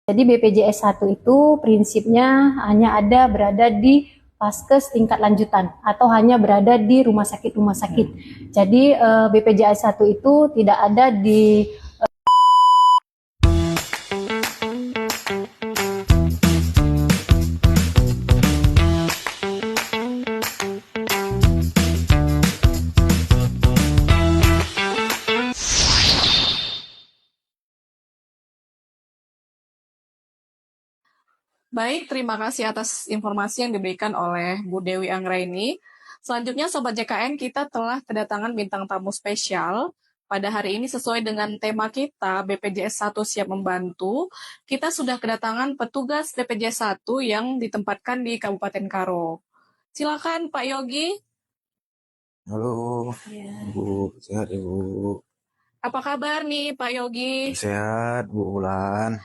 Jadi BPJS 1 itu prinsipnya hanya berada di Vaskes tingkat lanjutan atau hanya berada di rumah sakit-rumah sakit. Jadi BPJS 1 itu tidak ada di Baik, terima kasih atas informasi yang diberikan oleh Bu Dewi Anggraini. Selanjutnya, Sobat JKN, kita telah kedatangan bintang tamu spesial. Pada hari ini sesuai dengan tema kita, BPJS 1 siap membantu, kita sudah kedatangan petugas BPJS 1 yang ditempatkan di Kabupaten Karo. Silakan Pak Yogi. Halo, Bu. Sehat ya, Bu? Apa kabar nih Pak Yogi? Sehat, Bu Ulan.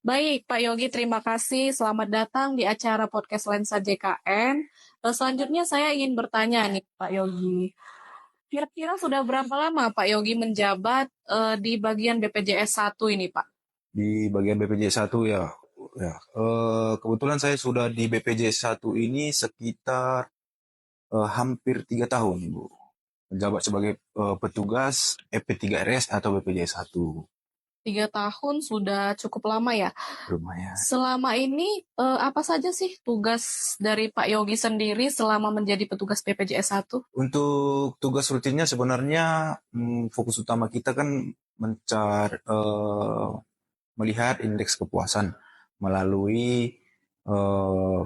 Baik, Pak Yogi, terima kasih. Selamat datang di acara podcast Lensa JKN. Selanjutnya saya ingin bertanya nih, Pak Yogi. Kira-kira sudah berapa lama Pak Yogi menjabat di bagian BPJS 1 ini, Pak? Di bagian BPJS 1 ya. Kebetulan saya sudah di BPJS 1 ini sekitar hampir 3 tahun, Bu. Menjabat sebagai petugas EP3RS atau BPJS 1. 3 tahun sudah cukup lama ya. Lumayan. Selama ini apa saja sih tugas dari Pak Yogi sendiri selama menjadi petugas BPJS 1? Untuk tugas rutinnya sebenarnya fokus utama kita kan melihat indeks kepuasan melalui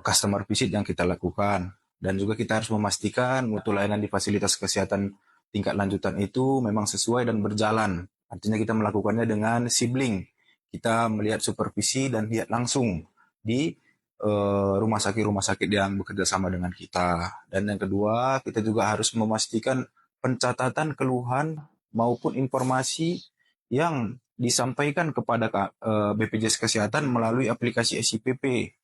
customer visit yang kita lakukan. Dan juga kita harus memastikan mutu layanan di fasilitas kesehatan tingkat lanjutan itu memang sesuai dan berjalan. Artinya kita melakukannya dengan sibling. Kita melihat supervisi dan lihat langsung di rumah sakit yang bekerja sama dengan kita. Dan yang kedua, kita juga harus memastikan pencatatan keluhan maupun informasi yang disampaikan kepada BPJS Kesehatan melalui aplikasi SIPP.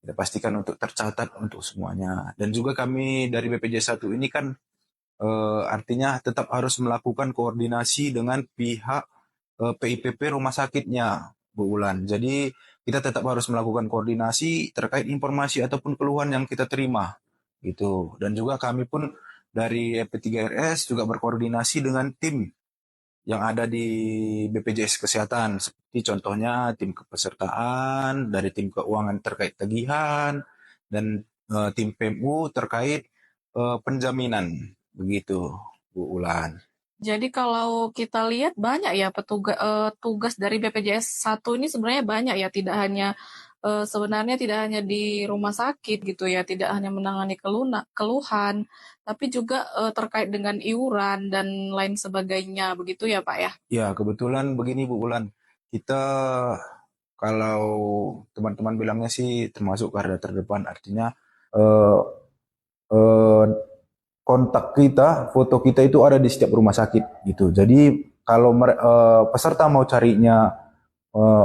Kita pastikan untuk tercatat untuk semuanya. Dan juga kami dari BPJS 1 ini kan artinya tetap harus melakukan koordinasi dengan pihak PIPP rumah sakitnya, Bu Ulan. Jadi kita tetap harus melakukan koordinasi terkait informasi ataupun keluhan yang kita terima, gitu. Dan juga kami pun dari EP3RS juga berkoordinasi dengan tim yang ada di BPJS Kesehatan, seperti contohnya tim kepesertaan, dari tim keuangan terkait tagihan, dan tim PMU terkait penjaminan. Begitu, Bu Ulan. Jadi kalau kita lihat banyak ya tugas dari BPJS 1 ini sebenarnya banyak ya, sebenarnya tidak hanya di rumah sakit gitu ya, tidak hanya menangani keluhan, tapi juga terkait dengan iuran dan lain sebagainya, begitu ya Pak ya? Ya, kebetulan begini Bu Ulan, kita kalau teman-teman bilangnya sih termasuk garda terdepan, artinya kontak kita, foto kita itu ada di setiap rumah sakit gitu. Jadi kalau peserta mau carinya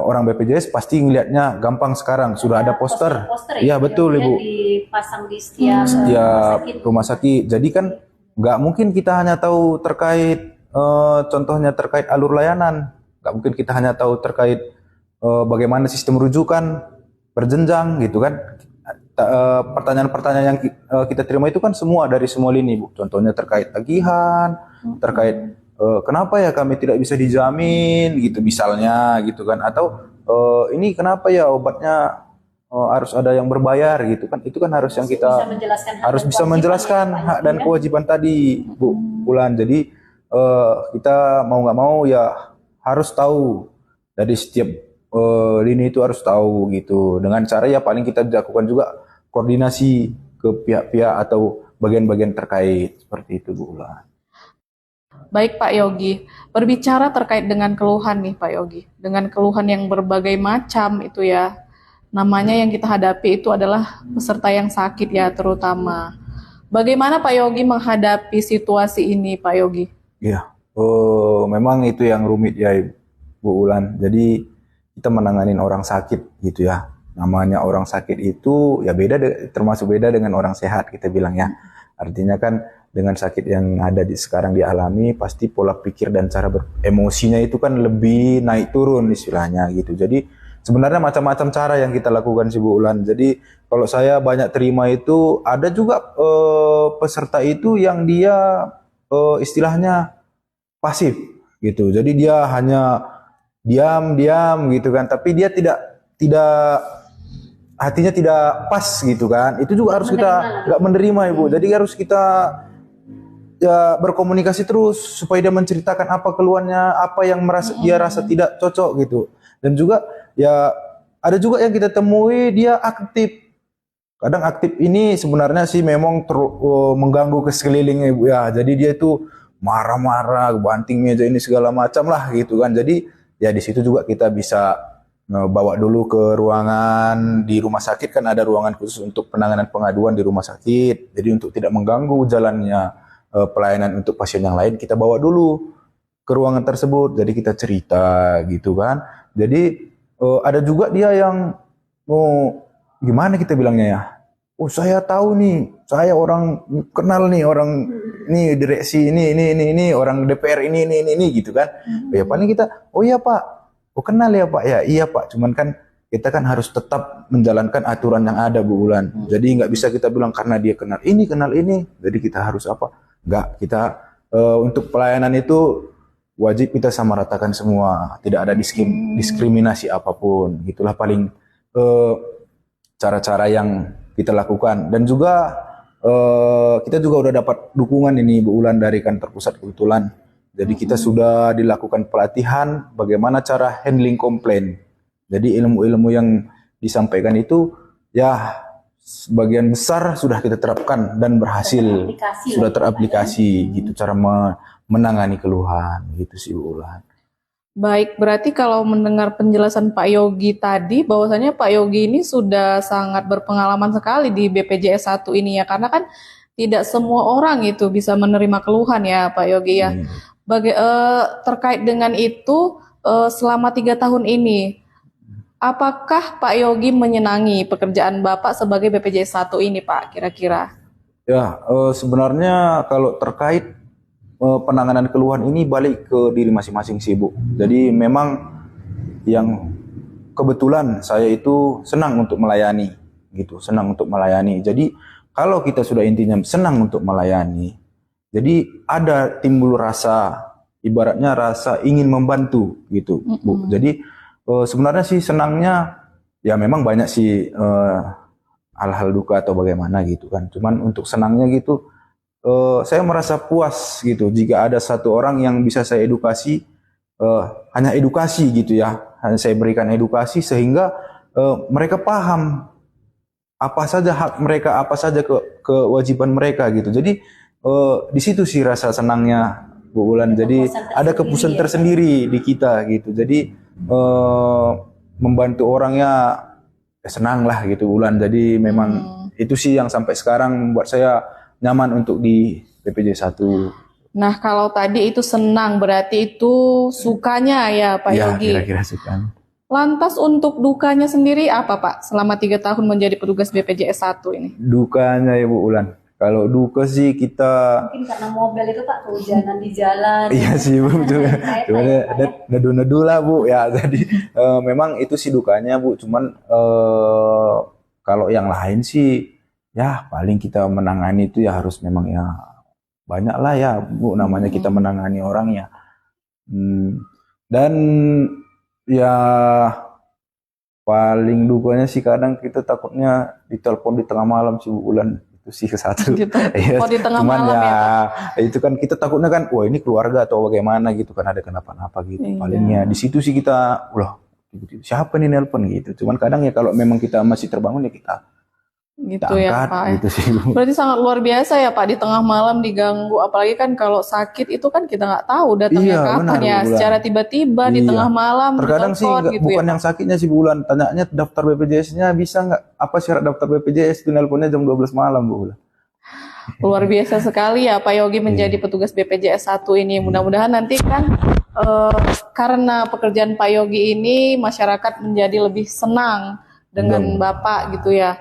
orang BPJS pasti ngelihatnya gampang sekarang, sudah ada poster. Iya betul Ibu. Dipasang di setiap rumah sakit. Jadi kan nggak mungkin kita hanya tahu terkait contohnya terkait alur layanan, nggak mungkin kita hanya tahu terkait bagaimana sistem rujukan berjenjang gitu kan. Pertanyaan-pertanyaan yang kita terima itu kan semua dari semua lini, Bu. Contohnya terkait tagihan, terkait kenapa ya kami tidak bisa dijamin gitu misalnya gitu kan, atau ini kenapa ya obatnya harus ada yang berbayar gitu kan. Itu kan harus yang kita harus bisa menjelaskan hak dan kewajiban tadi, Bu Ulan. Jadi kita mau nggak mau ya harus tahu dari setiap lini itu harus tahu gitu. Dengan cara ya paling kita lakukan juga koordinasi ke pihak-pihak atau bagian-bagian terkait seperti itu, Bu Ulan. Baik Pak Yogi, berbicara terkait dengan keluhan nih Pak Yogi, dengan keluhan yang berbagai macam itu ya, namanya yang kita hadapi itu adalah peserta yang sakit ya terutama. Bagaimana Pak Yogi menghadapi situasi ini Pak Yogi? Iya, memang itu yang rumit ya Bu Ulan. Jadi kita menanganin orang sakit gitu ya. Namanya orang sakit itu ya termasuk beda dengan orang sehat kita bilang ya. Artinya kan dengan sakit yang ada sekarang dialami pasti pola pikir dan cara emosinya itu kan lebih naik turun istilahnya gitu. Jadi sebenarnya macam-macam cara yang kita lakukan sih Bu Ulan. Jadi kalau saya banyak terima itu ada juga peserta itu yang dia istilahnya pasif gitu. Jadi dia hanya diam-diam gitu kan, tapi dia tidak hatinya tidak pas gitu kan. Itu juga harus kita nggak menerima Ibu. Jadi harus kita ya berkomunikasi terus supaya dia menceritakan apa keluhannya, apa yang dia rasa tidak cocok gitu. Dan juga ya ada juga yang kita temui dia aktif. Kadang aktif ini sebenarnya sih memang mengganggu ke sekelilingnya Ibu ya. Jadi dia itu marah-marah, banting meja ini segala macam lah gitu kan. Jadi ya di situ juga kita bisa bawa dulu ke ruangan di rumah sakit, kan ada ruangan khusus untuk penanganan pengaduan di rumah sakit. Jadi untuk tidak mengganggu jalannya pelayanan untuk pasien yang lain, kita bawa dulu ke ruangan tersebut. Jadi kita cerita gitu kan. Jadi ada juga dia yang gimana kita bilangnya ya, oh saya tahu nih, saya orang kenal nih, orang ini direksi ini orang DPR ini gitu kan. Ya paling kita, oh iya Pak, oh kenal ya Pak, ya iya Pak. Cuman kan kita kan harus tetap menjalankan aturan yang ada Bu Ulan. Jadi nggak bisa kita bilang karena dia kenal ini, jadi kita harus apa? Enggak, kita untuk pelayanan itu wajib kita samaratakan semua, tidak ada diskriminasi apapun. Gitulah paling cara-cara yang kita lakukan. Dan juga kita juga udah dapat dukungan ini Bu Ulan dari kantor pusat kebetulan. Jadi kita sudah dilakukan pelatihan bagaimana cara handling komplain. Jadi ilmu-ilmu yang disampaikan itu ya sebagian besar sudah kita terapkan dan berhasil, sudah teraplikasi gitu cara menangani keluhan gitu sih Bu Ulan. Baik, berarti kalau mendengar penjelasan Pak Yogi tadi, bahwasanya Pak Yogi ini sudah sangat berpengalaman sekali di BPJS 1 ini ya, karena kan tidak semua orang itu bisa menerima keluhan ya Pak Yogi ya. Terkait dengan itu, selama 3 tahun ini, apakah Pak Yogi menyenangi pekerjaan Bapak sebagai BPJS 1 ini Pak, kira-kira? Ya, sebenarnya kalau terkait penanganan keluhan ini balik ke diri masing-masing sih Bu. Jadi memang yang kebetulan saya itu senang untuk melayani gitu, senang untuk melayani. Jadi kalau kita sudah intinya senang untuk melayani, jadi ada timbul rasa, ibaratnya rasa ingin membantu gitu Bu. Jadi sebenarnya sih senangnya ya memang banyak sih hal-hal duka atau bagaimana gitu kan. Cuman untuk senangnya gitu saya merasa puas gitu jika ada satu orang yang bisa saya edukasi, hanya edukasi gitu ya, hanya saya berikan edukasi sehingga mereka paham apa saja hak mereka, apa saja kewajiban mereka gitu. Jadi di situ sih rasa senangnya Bu Ulan. Jadi ada kepuasan tersendiri di kita gitu. Jadi membantu orangnya ya senang lah gitu Ulan. Jadi memang itu sih yang sampai sekarang membuat saya nyaman untuk di BPJS 1. Nah, kalau tadi itu senang, berarti itu sukanya ya Pak Yogi? Ya, kira-kira suka. Lantas untuk dukanya sendiri apa Pak selama 3 tahun menjadi petugas BPJS 1 ini? Dukanya ya Bu Ulan. Kalau duka sih kita... Mungkin karena mobil itu Pak, kehujanan di jalan. Iya sih Bu, cuman nedu-nedu lah Bu ya. Jadi memang itu sih dukanya Bu. Cuman kalau yang lain sih ya paling kita menangani itu ya harus memang ya banyak lah ya Bu, namanya kita menangani orang ya. Dan ya paling dukanya sih kadang kita takutnya ditelepon di tengah malam sih Bu Ulan. Itu sih ke satu. Gitu. Ya, Oh, di tengah cuman malam ya, ya itu kan kita takutnya kan wah ini keluarga atau bagaimana gitu kan, ada kenapa-napa gitu. Iya. Palingnya di situ sih kita siapa nih nelpon gitu. Cuman kadang ya kalau memang kita masih terbangun ya kita gitu ya angkat Pak. gitu sih Bu. Berarti sangat luar biasa ya Pak, di tengah malam diganggu, apalagi kan kalau sakit itu kan kita nggak tahu datangnya Iya, kapan benar, ya, Bu Ulan. secara tiba-tiba di Iya. tengah malam Terkadang sih ditelepon gitu bukan ya, yang sakitnya sih Bu Ulan, tanyanya daftar BPJS-nya bisa nggak? Apa syarat daftar BPJS? Itu nelponnya jam 12 malam Bu Ulan. Luar biasa sekali ya Pak Yogi menjadi petugas BPJS 1 ini. Mudah-mudahan nanti kan karena pekerjaan Pak Yogi ini masyarakat menjadi lebih senang dengan Bapak gitu ya.